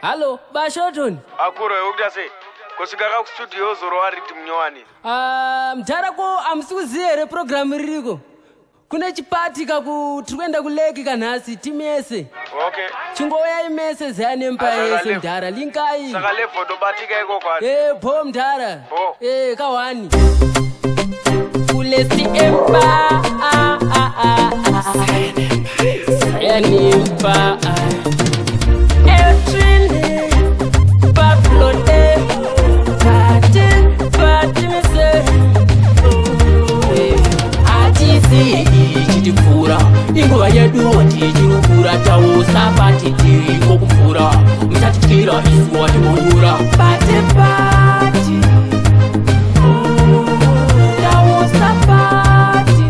Hello, Bashotun. Akuro ukudase. Kosigaka ku studio zoro ari timnyowani. Mtarako amsuzire program ririko. Kuna chipati kaku tukwenda kuleki kanhasi timese. Okay. Chingoya imese zane mpaese mdara linkai. Saka levo dobatika iko kwani. Bo mdara. Bo. Kawani. Kulesi empa. Sayane empa. Inguva yedu tichirukura tausa patiti kokupfura mutatikira isu watibonyura pati tausa pati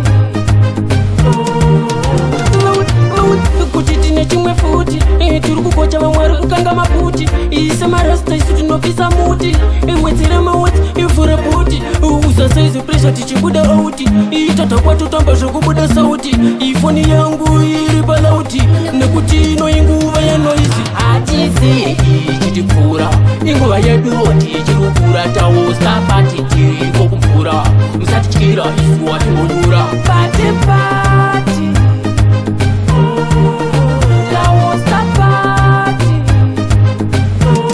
kuti tine chimwe futi tiri kukocha vamwari kukanga maputi ise marasta isu tinopisa muti imwedzere maweti ivhure buti usasaize presha tichibuda auti itatakwa totamba zvokubuda sauti ifoni yangu iri palauti nekuti ino inguva yenoisi hatisi ichitipfura inguva yedu tichirukura tausa pati tiri kokupfura musatityira isu watibonyura pati tausa pati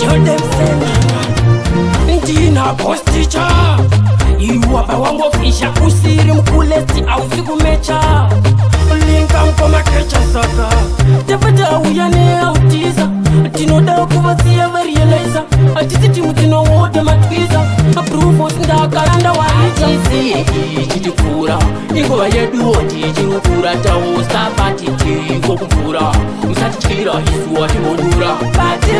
jodemsena ndina posticha iwapa wangofisha usiri mkulesi ausikumecha linka mkomakecha saka tepata uyane autiza tinoda kuvasiya varializa atisi timu tinowode matwiza aprufos ndakaranda waitisi ichitipfura ingova yedu tichirukura tausa pati tiri kokupfura musatityira isu watibonyura pati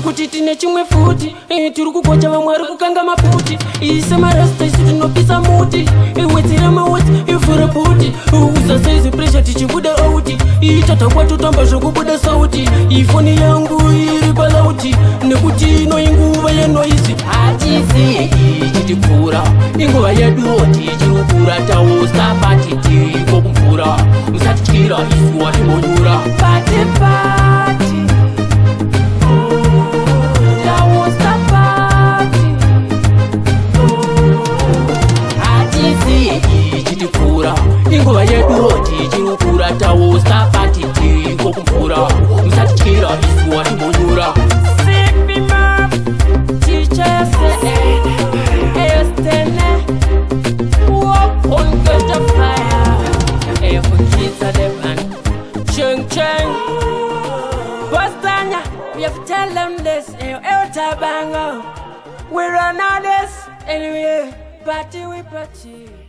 kuti tine chimwe futi tiri kukocha vamwari kukanga maputi ise marasta isu tinopisa muti iwedzere maweti ivhure buti usasaize presha tichibuda auti itatakwa totamba zvokubuda sauti ifoni yangu iri palauti nekuti ino inguva yenoisi hatisi ichitipfura inguva yedu tichirukura tausa pati tiri kokupfura musatityira isu watibonyura pati inguva yedu tichirukura tausa pati tiri kokupfura musatityira isu watibonyura we have to tell them this, we're on all this, anyway, party we party.